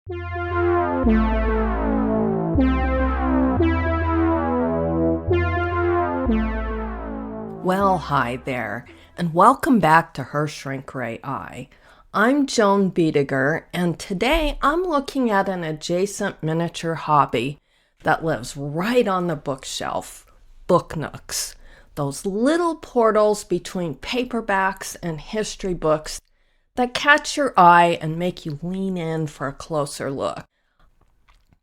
Well, hi there, and welcome back to Her Shrink Ray Eye. I'm Joan Biediger, and today I'm looking at an adjacent miniature hobby that lives right on the bookshelf, book nooks. Those little portals between paperbacks and history books that catch your eye and make you lean in for a closer look.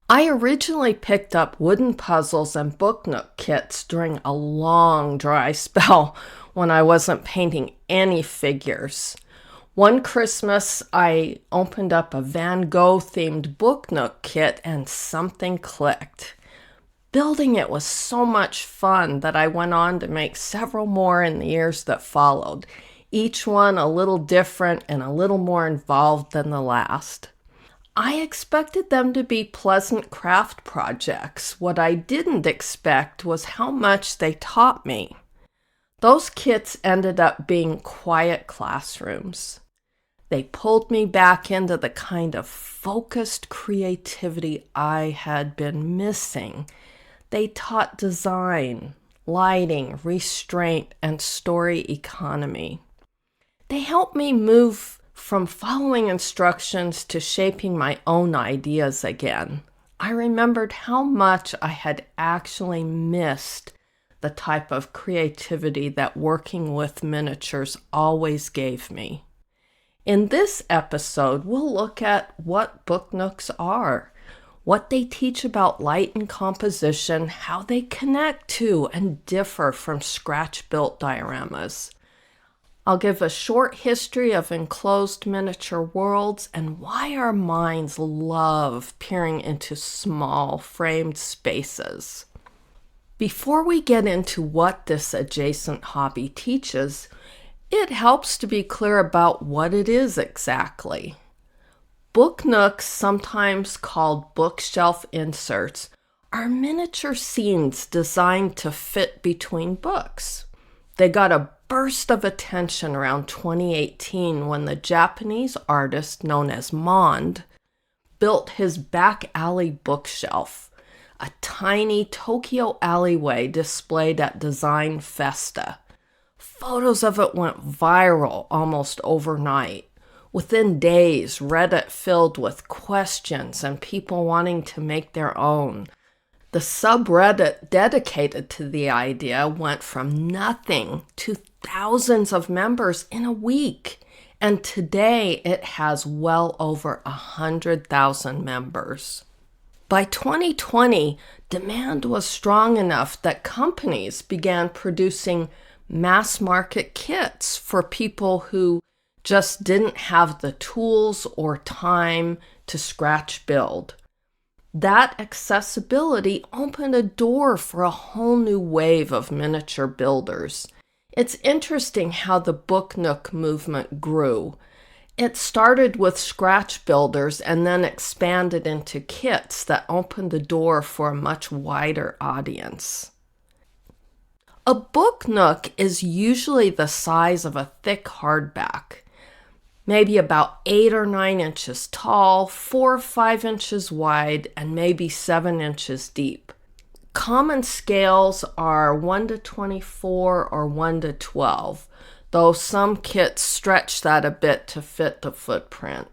I originally picked up wooden puzzles and book nook kits during a long dry spell when I wasn't painting any figures. One Christmas, I opened up a Van Gogh themed book nook kit and something clicked. Building it was so much fun that I went on to make several more in the years that followed, each one a little different and a little more involved than the last. I expected them to be pleasant craft projects. What I didn't expect was how much they taught me. Those kits ended up being quiet classrooms. They pulled me back into the kind of focused creativity I had been missing. They taught design, lighting, restraint, and story economy. They helped me move from following instructions to shaping my own ideas again. I remembered how much I had actually missed the type of creativity that working with miniatures always gave me. In this episode, we'll look at what book nooks are, what they teach about light and composition, how they connect to and differ from scratch-built dioramas. I'll give a short history of enclosed miniature worlds and why our minds love peering into small framed spaces. Before we get into what this adjacent hobby teaches, it helps to be clear about what it is exactly. Book nooks, sometimes called bookshelf inserts, are miniature scenes designed to fit between books. They got a burst of attention around 2018 when the Japanese artist known as Mond built his back alley bookshelf, a tiny Tokyo alleyway displayed at Design Festa. Photos of it went viral almost overnight. Within days, Reddit filled with questions and people wanting to make their own. The subreddit dedicated to the idea went from nothing to thousands of members in a week, and today it has well over 100,000 members. By 2020, demand was strong enough that companies began producing mass-market kits for people who just didn't have the tools or time to scratch build. That accessibility opened a door for a whole new wave of miniature builders. It's interesting how the book nook movement grew. It started with scratch builders and then expanded into kits that opened the door for a much wider audience. A book nook is usually the size of a thick hardback, maybe about 8 or 9 inches tall, 4 or 5 inches wide, and maybe 7 inches deep. Common scales are 1:24 or 1:12, though some kits stretch that a bit to fit the footprint.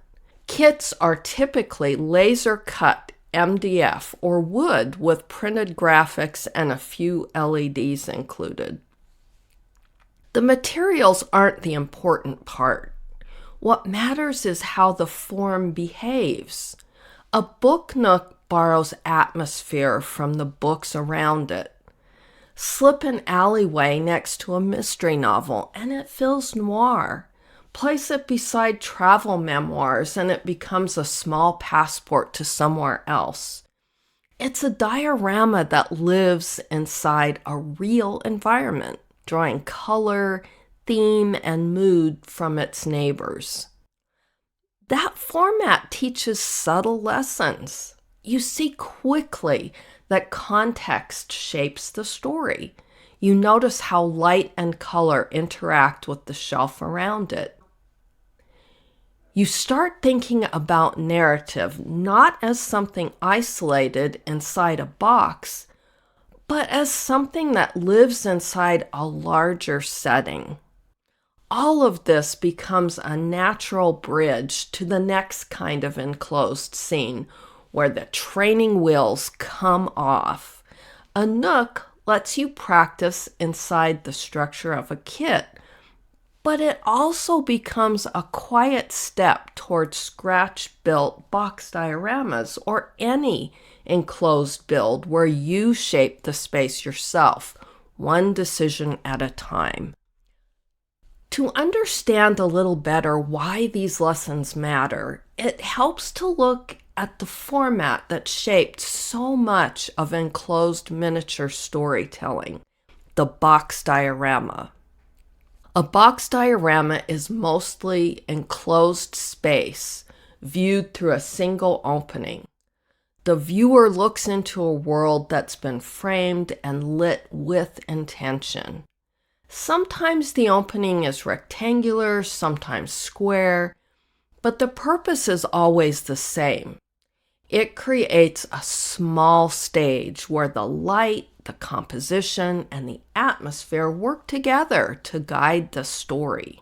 Kits are typically laser-cut MDF or wood with printed graphics and a few LEDs included. The materials aren't the important part. What matters is how the form behaves. A book nook borrows atmosphere from the books around it. Slip an alleyway next to a mystery novel and it feels noir. Place it beside travel memoirs and it becomes a small passport to somewhere else. It's a diorama that lives inside a real environment, drawing color, theme, and mood from its neighbors. That format teaches subtle lessons. You see quickly that context shapes the story. You notice how light and color interact with the shelf around it. You start thinking about narrative not as something isolated inside a box, but as something that lives inside a larger setting. All of this becomes a natural bridge to the next kind of enclosed scene where the training wheels come off. A nook lets you practice inside the structure of a kit, but it also becomes a quiet step towards scratch-built box dioramas or any enclosed build where you shape the space yourself, one decision at a time. To understand a little better why these lessons matter, it helps to look at the format that shaped so much of enclosed miniature storytelling, the box diorama. A box diorama is mostly enclosed space viewed through a single opening. The viewer looks into a world that's been framed and lit with intention. Sometimes the opening is rectangular, sometimes square, but the purpose is always the same. It creates a small stage where the light, the composition, and the atmosphere work together to guide the story.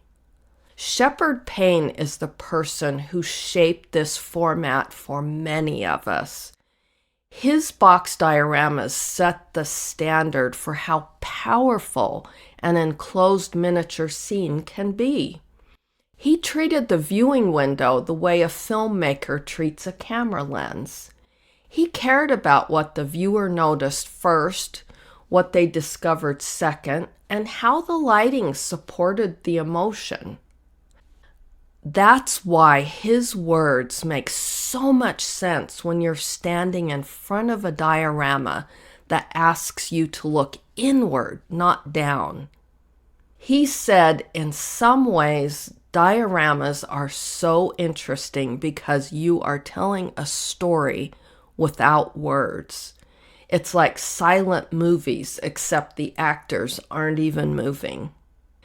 Shepard Payne is the person who shaped this format for many of us. His box dioramas set the standard for how powerful an enclosed miniature scene can be. He treated the viewing window the way a filmmaker treats a camera lens. He cared about what the viewer noticed first, what they discovered second, and how the lighting supported the emotion. That's why his words make so much sense when you're standing in front of a diorama that asks you to look inward, not down. He said, in some ways, dioramas are so interesting because you are telling a story without words. It's like silent movies, except the actors aren't even moving.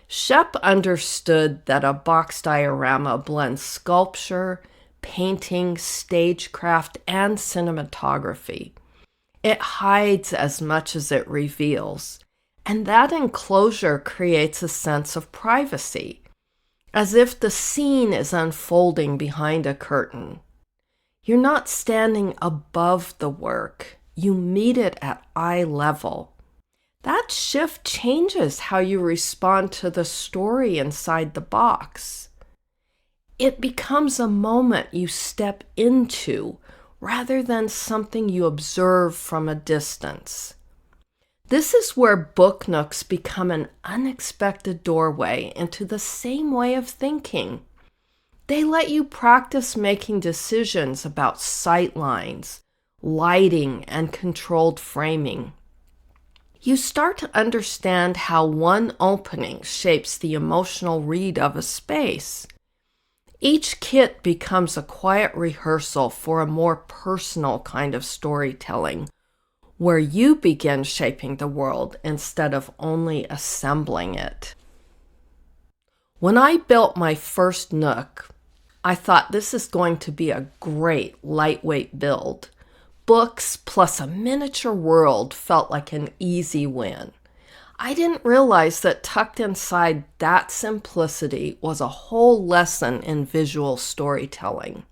Shep understood that a box diorama blends sculpture, painting, stagecraft, and cinematography. It hides as much as it reveals, and that enclosure creates a sense of privacy, as if the scene is unfolding behind a curtain. You're not standing above the work, you meet it at eye level. That shift changes how you respond to the story inside the box. It becomes a moment you step into rather than something you observe from a distance. This is where book nooks become an unexpected doorway into the same way of thinking. They let you practice making decisions about sight lines, lighting, and controlled framing. You start to understand how one opening shapes the emotional read of a space. Each kit becomes a quiet rehearsal for a more personal kind of storytelling, where you begin shaping the world instead of only assembling it. When I built my first Nook, I thought this is going to be a great lightweight build. Books plus a miniature world felt like an easy win. I didn't realize that tucked inside that simplicity was a whole lesson in visual storytelling.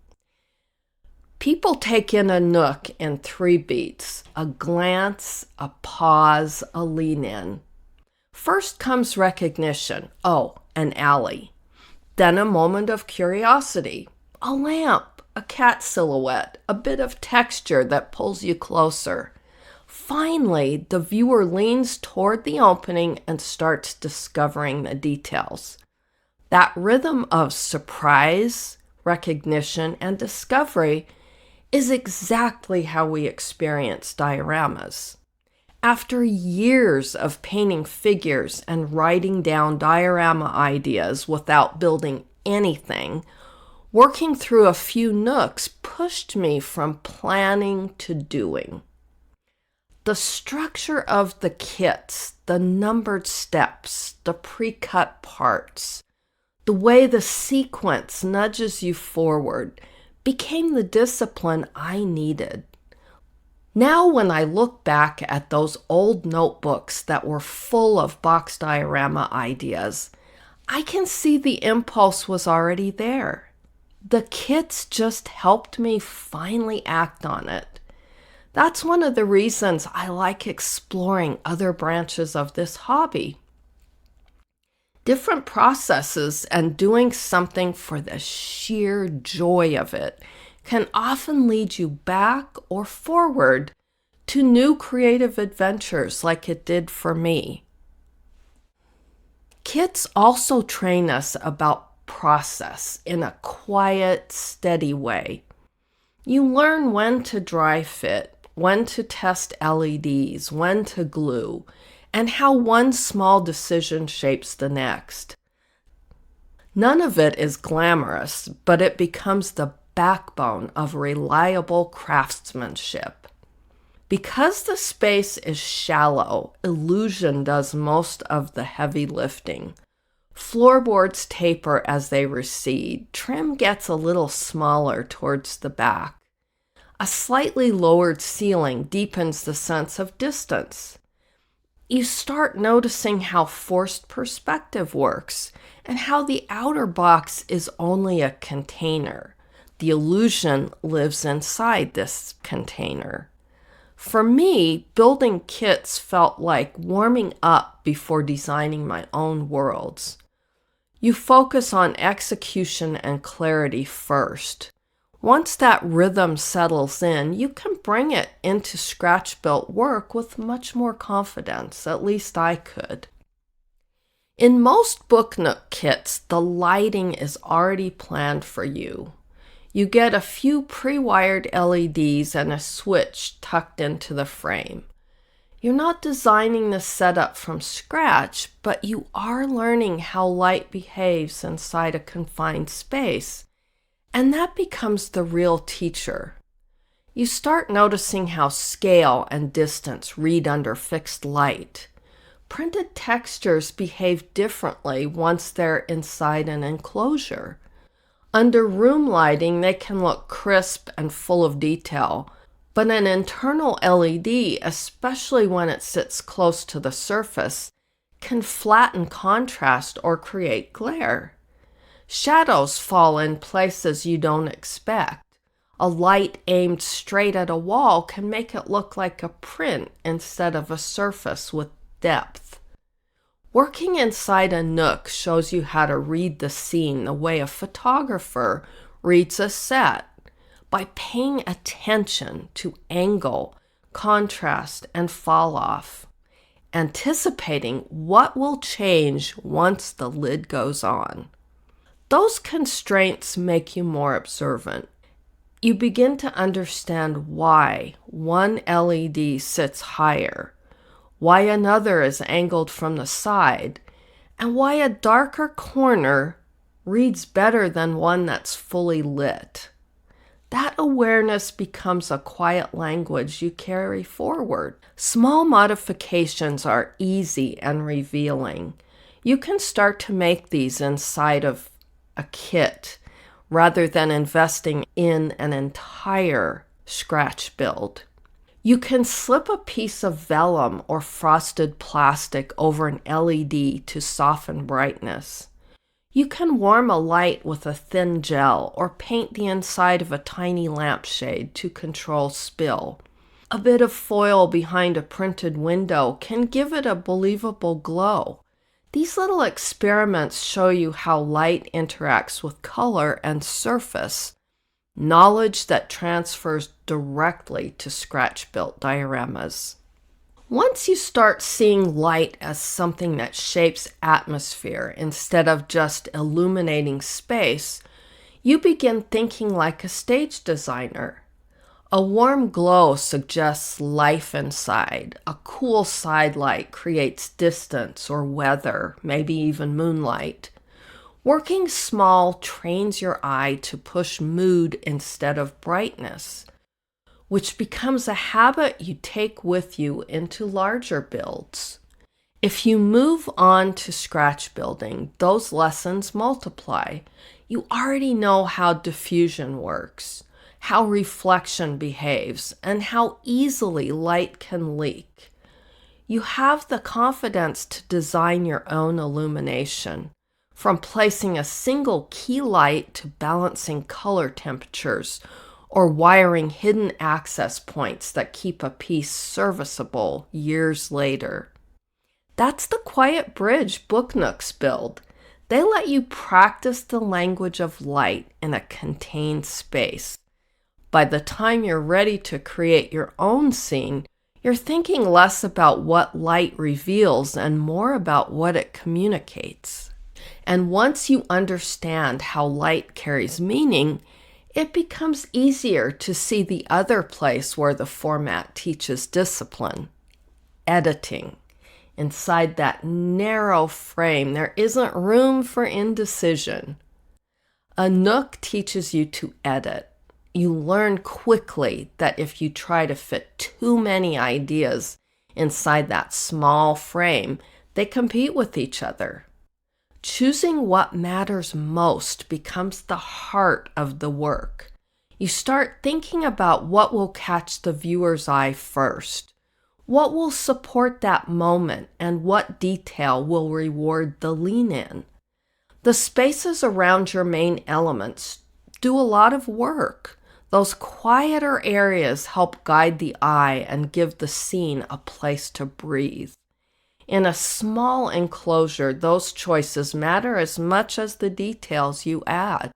People take in a Nook in 3 beats: a glance, a pause, a lean in. First comes recognition, an alley. Then a moment of curiosity, a lamp, a cat silhouette, a bit of texture that pulls you closer. Finally, the viewer leans toward the opening and starts discovering the details. That rhythm of surprise, recognition, and discovery is exactly how we experience dioramas. After years of painting figures and writing down diorama ideas without building anything, working through a few nooks pushed me from planning to doing. The structure of the kits, the numbered steps, the pre-cut parts, The way the sequence nudges you forward became the discipline I needed. Now, when I look back at those old notebooks that were full of box diorama ideas, I can see the impulse was already there. The kits just helped me finally act on it. That's one of the reasons I like exploring other branches of this hobby. Different processes and doing something for the sheer joy of it can often lead you back or forward to new creative adventures like it did for me. Kits also train us about process in a quiet, steady way. You learn when to dry fit, when to test LEDs, when to glue, and how one small decision shapes the next. None of it is glamorous, but it becomes the backbone of reliable craftsmanship. Because the space is shallow, illusion does most of the heavy lifting. Floorboards taper as they recede. Trim gets a little smaller towards the back. A slightly lowered ceiling deepens the sense of distance. You start noticing how forced perspective works and how the outer box is only a container. The illusion lives inside this container. For me, building kits felt like warming up before designing my own worlds. You focus on execution and clarity first. Once that rhythm settles in, you can bring it into scratch-built work with much more confidence. At least I could. In most Book Nook kits, the lighting is already planned for you. You get a few pre-wired LEDs and a switch tucked into the frame. You're not designing the setup from scratch, but you are learning how light behaves inside a confined space. And that becomes the real teacher. You start noticing how scale and distance read under fixed light. Printed textures behave differently once they're inside an enclosure. Under room lighting, they can look crisp and full of detail, but an internal LED, especially when it sits close to the surface, can flatten contrast or create glare. Shadows fall in places you don't expect. A light aimed straight at a wall can make it look like a print instead of a surface with depth. Working inside a nook shows you how to read the scene the way a photographer reads a set, by paying attention to angle, contrast, and fall off, anticipating what will change once the lid goes on. Those constraints make you more observant. You begin to understand why one LED sits higher, why another is angled from the side, and why a darker corner reads better than one that's fully lit. That awareness becomes a quiet language you carry forward. Small modifications are easy and revealing. You can start to make these inside of a kit rather than investing in an entire scratch build. You can slip a piece of vellum or frosted plastic over an LED to soften brightness. You can warm a light with a thin gel or paint the inside of a tiny lampshade to control spill. A bit of foil behind a printed window can give it a believable glow. These little experiments show you how light interacts with color and surface, knowledge that transfers directly to scratch-built dioramas. Once you start seeing light as something that shapes atmosphere instead of just illuminating space, you begin thinking like a stage designer. A warm glow suggests life inside. A cool side light creates distance or weather, maybe even moonlight. Working small trains your eye to push mood instead of brightness, which becomes a habit you take with you into larger builds. If you move on to scratch building, those lessons multiply. You already know how diffusion works, how reflection behaves, and how easily light can leak. You have the confidence to design your own illumination, from placing a single key light to balancing color temperatures or wiring hidden access points that keep a piece serviceable years later. That's the quiet bridge book Nooks build. They let you practice the language of light in a contained space. By the time you're ready to create your own scene, you're thinking less about what light reveals and more about what it communicates. And once you understand how light carries meaning, it becomes easier to see the other place where the format teaches discipline: editing. Inside that narrow frame, there isn't room for indecision. A Nook teaches you to edit. You learn quickly that if you try to fit too many ideas inside that small frame, they compete with each other. Choosing what matters most becomes the heart of the work. You start thinking about what will catch the viewer's eye first. What will support that moment and what detail will reward the lean in? The spaces around your main elements do a lot of work. Those quieter areas help guide the eye and give the scene a place to breathe. In a small enclosure, those choices matter as much as the details you add.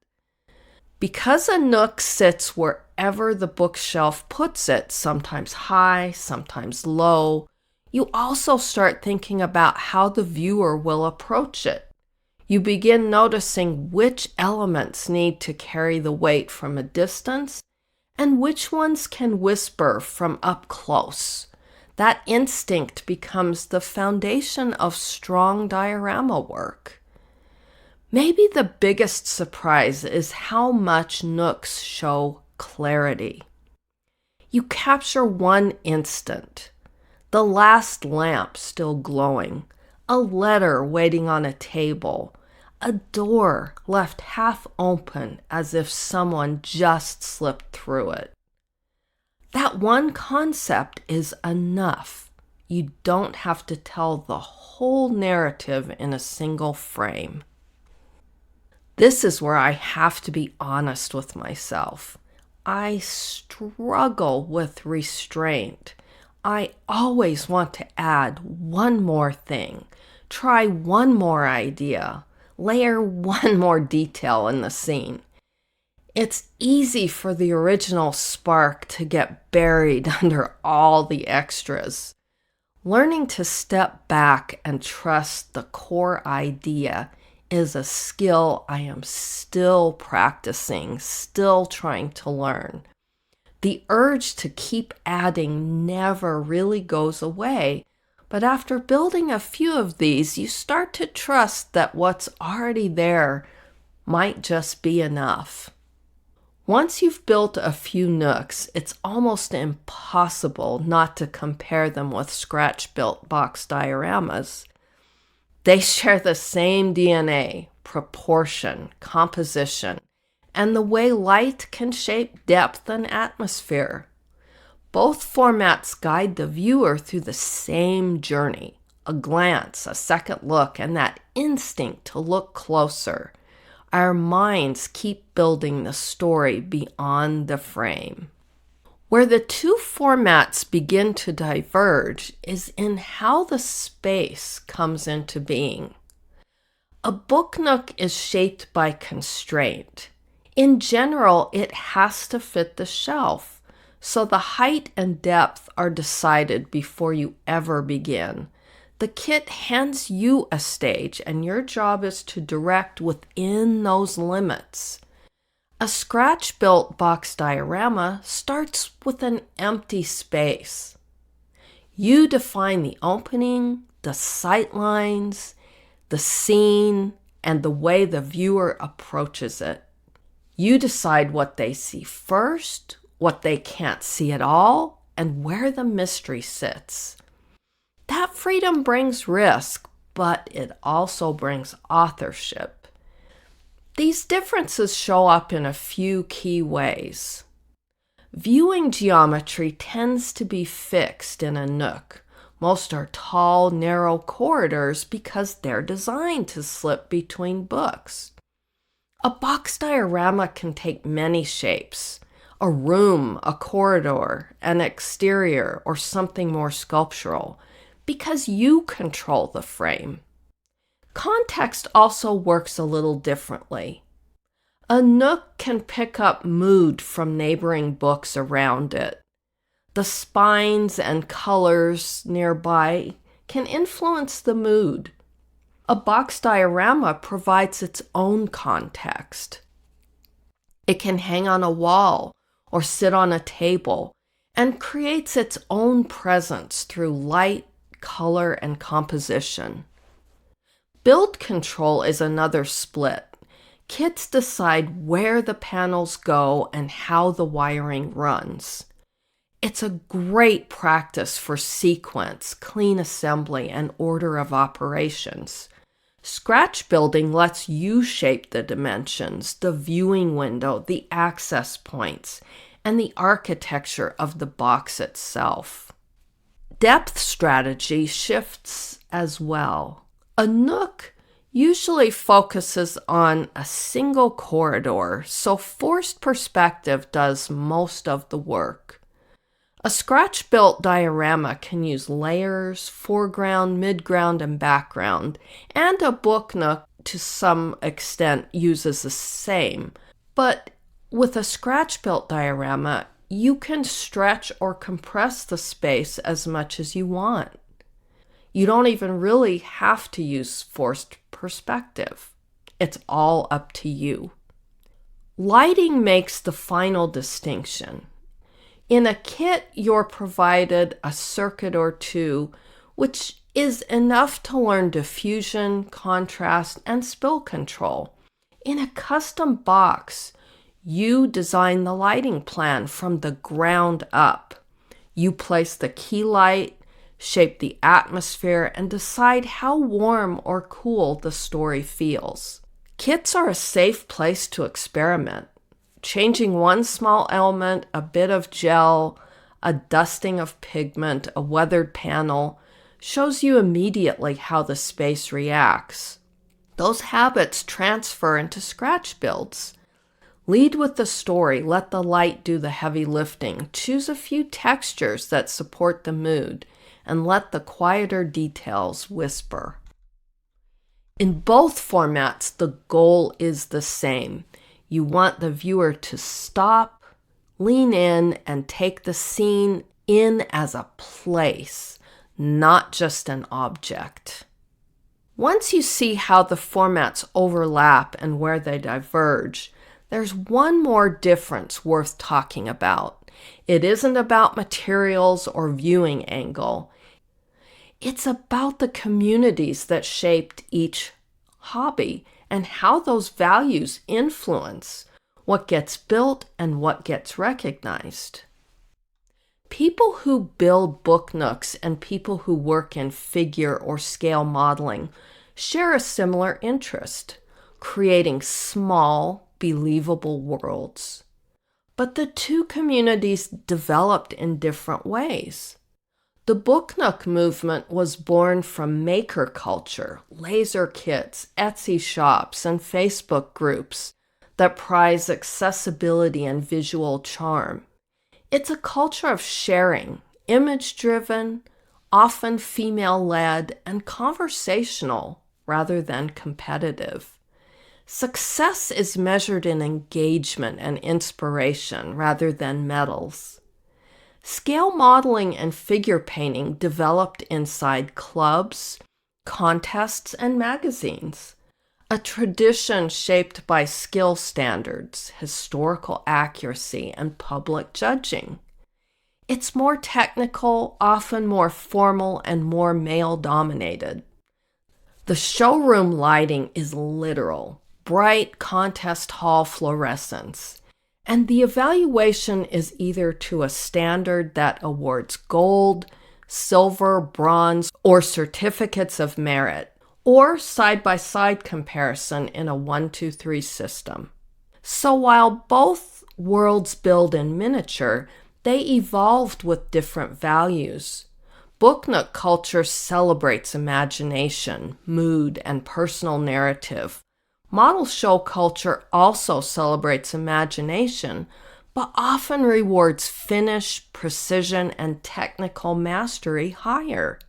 Because a Nook sits wherever the bookshelf puts it, sometimes high, sometimes low, you also start thinking about how the viewer will approach it. You begin noticing which elements need to carry the weight from a distance and which ones can whisper from up close. That instinct becomes the foundation of strong diorama work. Maybe the biggest surprise is how much Nooks show clarity. You capture one instant, the last lamp still glowing, a letter waiting on a table, a door left half open as if someone just slipped through it. That one concept is enough. You don't have to tell the whole narrative in a single frame. This is where I have to be honest with myself. I struggle with restraint. I always want to add one more thing, try one more idea, layer one more detail in the scene. It's easy for the original spark to get buried under all the extras. Learning to step back and trust the core idea is a skill I am still practicing, still trying to learn. The urge to keep adding never really goes away, but after building a few of these, you start to trust that what's already there might just be enough. Once you've built a few Nooks, it's almost impossible not to compare them with scratch-built box dioramas. They share the same DNA, proportion, composition, and the way light can shape depth and atmosphere. Both formats guide the viewer through the same journey: a glance, a second look, and that instinct to look closer. Our minds keep building the story beyond the frame. Where the two formats begin to diverge is in how the space comes into being. A book nook is shaped by constraint. In general, it has to fit the shelf, so the height and depth are decided before you ever begin. The kit hands you a stage, and your job is to direct within those limits. A scratch-built box diorama starts with an empty space. You define the opening, the sight lines, the scene, and the way the viewer approaches it. You decide what they see first, what they can't see at all, and where the mystery sits. That freedom brings risk, but it also brings authorship. These differences show up in a few key ways. Viewing geometry tends to be fixed in a nook. Most are tall, narrow corridors because they're designed to slip between books. A box diorama can take many shapes: a room, a corridor, an exterior, or something more sculptural, because you control the frame. Context also works a little differently. A nook can pick up mood from neighboring books around it. The spines and colors nearby can influence the mood. A box diorama provides its own context. It can hang on a wall or sit on a table and creates its own presence through light, color, and composition. Build control is another split. Kits decide where the panels go and how the wiring runs. It's a great practice for sequence, clean assembly, and order of operations. Scratch building lets you shape the dimensions, the viewing window, the access points, and the architecture of the box itself. Depth strategy shifts as well. A nook usually focuses on a single corridor, so forced perspective does most of the work. A scratch-built diorama can use layers, foreground, midground, and background, and a book nook to some extent uses the same. But with a scratch-built diorama, you can stretch or compress the space as much as you want. You don't even really have to use forced perspective. It's all up to you. Lighting makes the final distinction. In a kit, you're provided a circuit or two, which is enough to learn diffusion, contrast, and spill control. In a custom box, you design the lighting plan from the ground up. You place the key light, shape the atmosphere, and decide how warm or cool the story feels. Kits are a safe place to experiment. Changing one small element, a bit of gel, a dusting of pigment, a weathered panel, shows you immediately how the space reacts. Those habits transfer into scratch builds. Lead with the story, let the light do the heavy lifting, choose a few textures that support the mood, and let the quieter details whisper. In both formats, the goal is the same. You want the viewer to stop, lean in, and take the scene in as a place, not just an object. Once you see how the formats overlap and where they diverge, there's one more difference worth talking about. It isn't about materials or viewing angle. It's about the communities that shaped each hobby and how those values influence what gets built and what gets recognized. People who build book nooks and people who work in figure or scale modeling share a similar interest, creating small, believable worlds. But the two communities developed in different ways. The book nook movement was born from maker culture, laser kits, Etsy shops, and Facebook groups that prize accessibility and visual charm. It's a culture of sharing, image-driven, often female-led, and conversational rather than competitive. Success is measured in engagement and inspiration rather than medals. Scale modeling and figure painting developed inside clubs, contests, and magazines, a tradition shaped by skill standards, historical accuracy, and public judging. It's more technical, often more formal, and more male-dominated. The showroom lighting is literal, bright contest hall fluorescence. And the evaluation is either to a standard that awards gold, silver, bronze, or certificates of merit, or side-by-side comparison in a 1-2-3 system. So while both worlds build in miniature, they evolved with different values. Book Nook culture celebrates imagination, mood, and personal narrative. Model show culture also celebrates imagination, but often rewards finish, precision, and technical mastery higher.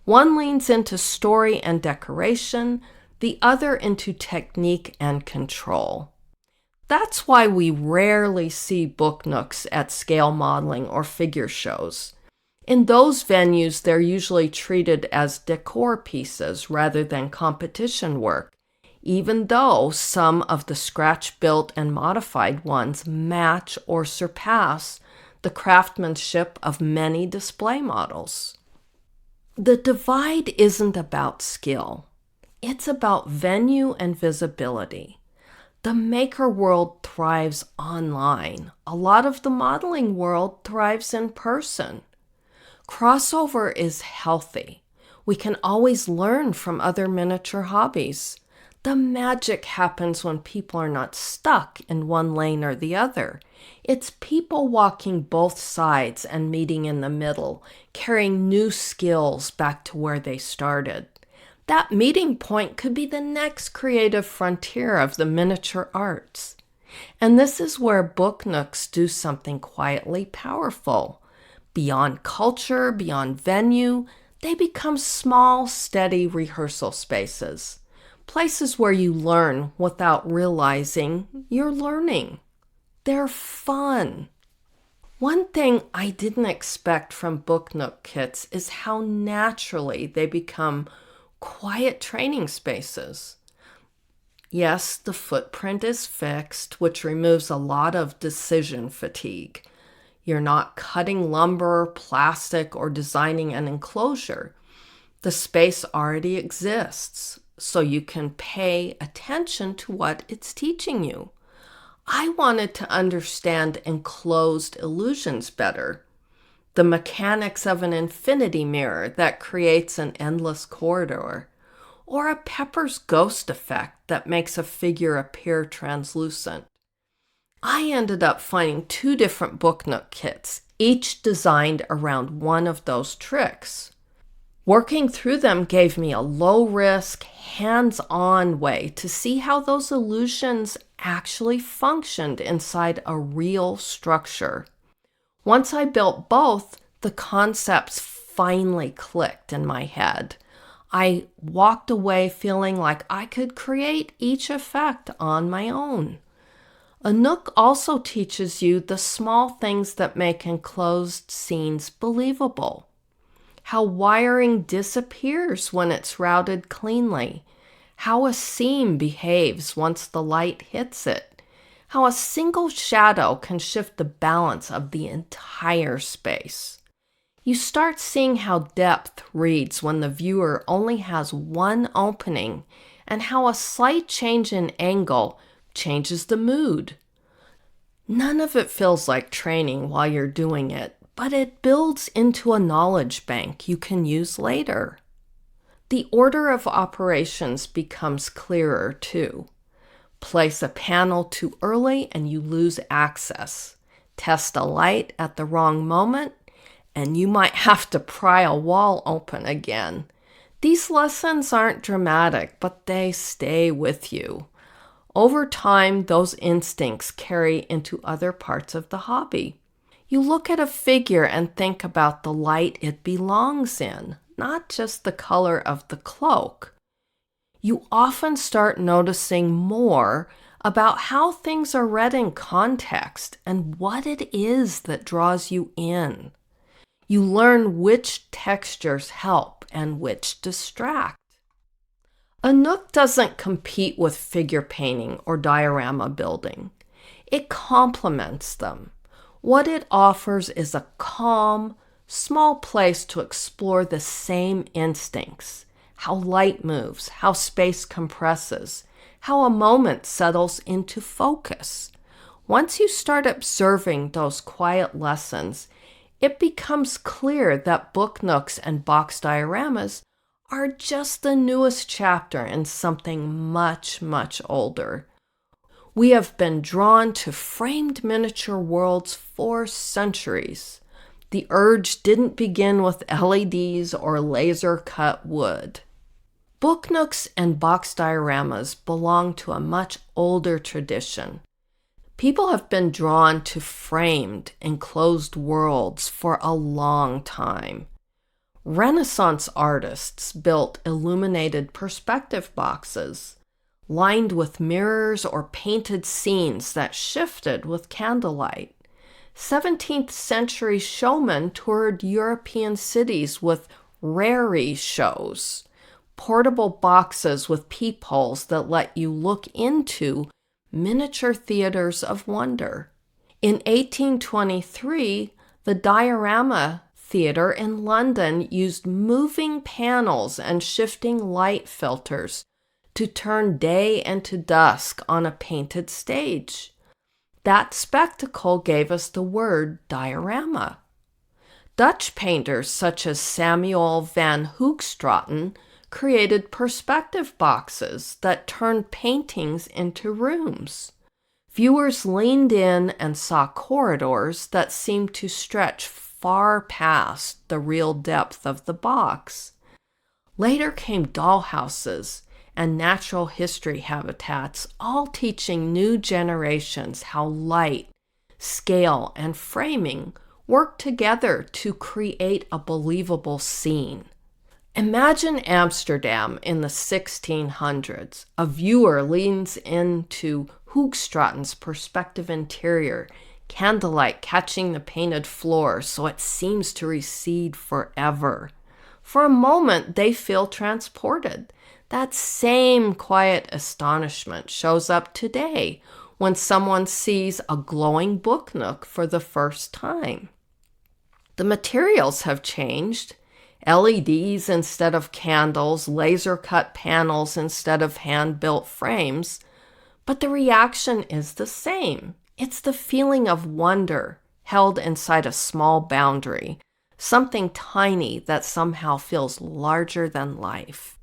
One leans into story and decoration, the other into technique and control. That's why we rarely see book nooks at scale modeling or figure shows. In those venues, they're usually treated as decor pieces rather than competition work, even though some of the scratch-built and modified ones match or surpass the craftsmanship of many display models. The divide isn't about skill. It's about venue and visibility. The maker world thrives online. A lot of the modeling world thrives in person. Crossover is healthy. We can always learn from other miniature hobbies. The magic happens when people are not stuck in one lane or the other. It's people walking both sides and meeting in the middle, carrying new skills back to where they started. That meeting point could be the next creative frontier of the miniature arts. And this is where book nooks do something quietly powerful. Beyond culture, beyond venue, they become small, steady rehearsal spaces. Places where you learn without realizing you're learning. They're fun. One thing I didn't expect from book nook kits is how naturally they become quiet training spaces. Yes, the footprint is fixed, which removes a lot of decision fatigue. You're not cutting lumber, plastic, or designing an enclosure. The space already exists, so you can pay attention to what it's teaching you. I wanted to understand enclosed illusions better. The mechanics of an infinity mirror that creates an endless corridor, or a Pepper's ghost effect that makes a figure appear translucent. I ended up finding 2 different book nook kits, each designed around one of those tricks. Working through them gave me a low-risk, hands-on way to see how those illusions actually functioned inside a real structure. Once I built both, the concepts finally clicked in my head. I walked away feeling like I could create each effect on my own. A nook also teaches you the small things that make enclosed scenes believable. How wiring disappears when it's routed cleanly. How a seam behaves once the light hits it. How a single shadow can shift the balance of the entire space. You start seeing how depth reads when the viewer only has one opening, and how a slight change in angle changes the mood. None of it feels like training while you're doing it, but it builds into a knowledge bank you can use later. The order of operations becomes clearer too. Place a panel too early and you lose access. Test a light at the wrong moment and you might have to pry a wall open again. These lessons aren't dramatic, but they stay with you. Over time, those instincts carry into other parts of the hobby. You look at a figure and think about the light it belongs in, not just the color of the cloak. You often start noticing more about how things are read in context and what it is that draws you in. You learn which textures help and which distract. A nook doesn't compete with figure painting or diorama building. It complements them. What it offers is a calm, small place to explore the same instincts, how light moves, how space compresses, how a moment settles into focus. Once you start observing those quiet lessons, it becomes clear that book nooks and box dioramas are just the newest chapter in something much, much older. We have been drawn to framed miniature worlds for centuries. The urge didn't begin with LEDs or laser-cut wood. Book nooks and box dioramas belong to a much older tradition. People have been drawn to framed, enclosed worlds for a long time. Renaissance artists built illuminated perspective boxes, lined with mirrors or painted scenes that shifted with candlelight. 17th century showmen toured European cities with raree shows, portable boxes with peepholes that let you look into miniature theaters of wonder. In 1823, the Diorama Theatre in London used moving panels and shifting light filters to turn day into dusk on a painted stage. That spectacle gave us the word diorama. Dutch painters such as Samuel van Hoogstraten created perspective boxes that turned paintings into rooms. Viewers leaned in and saw corridors that seemed to stretch far past the real depth of the box. Later came dollhouses and natural history habitats, all teaching new generations how light, scale, and framing work together to create a believable scene. Imagine Amsterdam in the 1600s. A viewer leans into Hoogstraten's perspective interior, candlelight catching the painted floor so it seems to recede forever. For a moment, they feel transported. That same quiet astonishment shows up today when someone sees a glowing book nook for the first time. The materials have changed. LEDs instead of candles, laser-cut panels instead of hand-built frames, but the reaction is the same. It's the feeling of wonder held inside a small boundary, something tiny that somehow feels larger than life.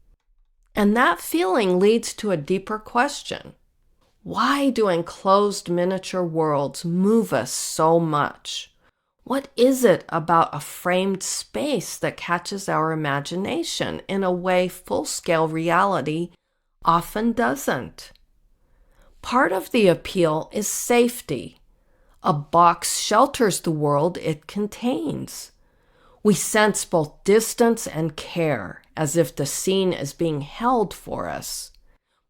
And that feeling leads to a deeper question. Why do enclosed miniature worlds move us so much? What is it about a framed space that catches our imagination in a way full-scale reality often doesn't? Part of the appeal is safety. A box shelters the world it contains. We sense both distance and care, as if the scene is being held for us.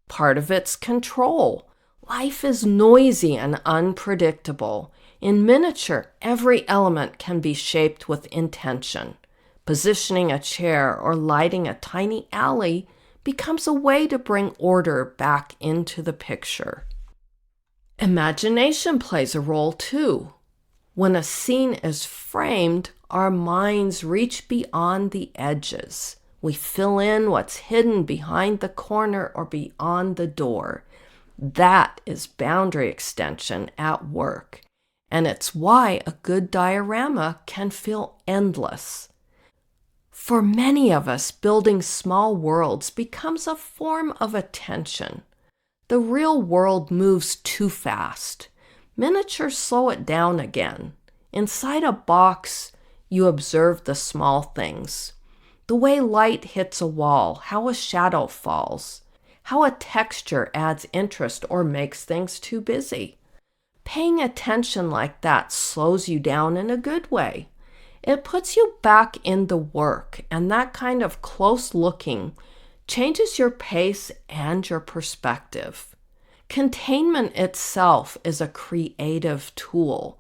Part of it's control. Life is noisy and unpredictable. In miniature, every element can be shaped with intention. Positioning a chair or lighting a tiny alley becomes a way to bring order back into the picture. Imagination plays a role too. When a scene is framed, our minds reach beyond the edges. We fill in what's hidden behind the corner or beyond the door. That is boundary extension at work. And it's why a good diorama can feel endless. For many of us, building small worlds becomes a form of attention. The real world moves too fast. Miniatures slow it down again. Inside a box, you observe the small things. The way light hits a wall, how a shadow falls, how a texture adds interest or makes things too busy. Paying attention like that slows you down in a good way. It puts you back in the work, and that kind of close looking changes your pace and your perspective. Containment itself is a creative tool.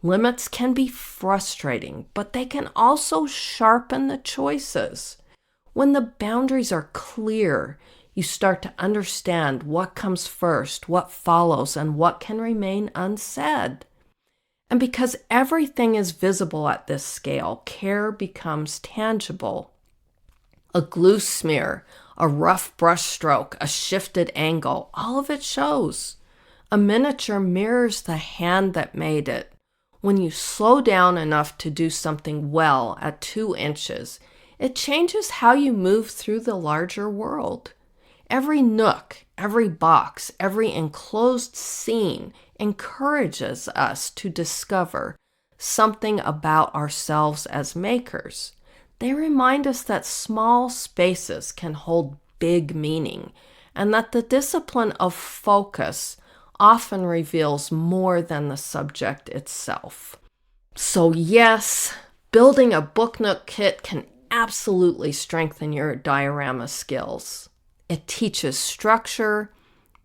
Limits can be frustrating, but they can also sharpen the choices. When the boundaries are clear, you start to understand what comes first, what follows, and what can remain unsaid. And because everything is visible at this scale, care becomes tangible. A glue smear, a rough brush stroke, a shifted angle, all of it shows. A miniature mirrors the hand that made it. When you slow down enough to do something well at 2 inches, it changes how you move through the larger world. Every nook, every box, every enclosed scene encourages us to discover something about ourselves as makers. They remind us that small spaces can hold big meaning, and that the discipline of focus often reveals more than the subject itself. So yes, building a book nook kit can absolutely strengthen your diorama skills. It teaches structure,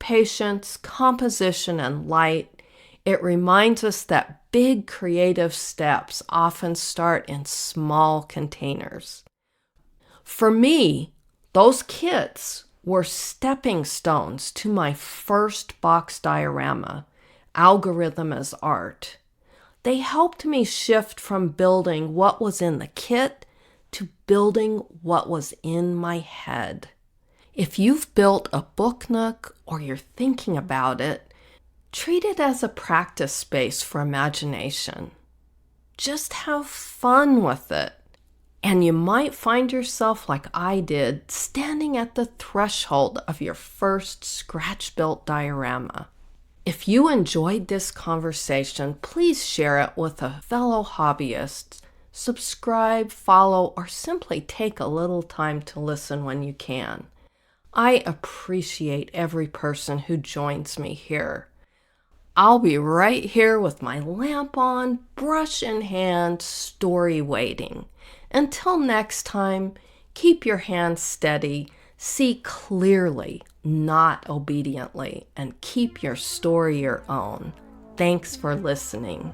patience, composition, and light. It reminds us that big creative steps often start in small containers. For me, those kits were stepping stones to my first box diorama, Algorithm as Art. They helped me shift from building what was in the kit to building what was in my head. If you've built a book nook or you're thinking about it, treat it as a practice space for imagination. Just have fun with it. And you might find yourself, like I did, standing at the threshold of your first scratch-built diorama. If you enjoyed this conversation, please share it with a fellow hobbyist. Subscribe, follow, or simply take a little time to listen when you can. I appreciate every person who joins me here. I'll be right here with my lamp on, brush in hand, story waiting. Until next time, keep your hands steady, see clearly, not obediently, and keep your story your own. Thanks for listening.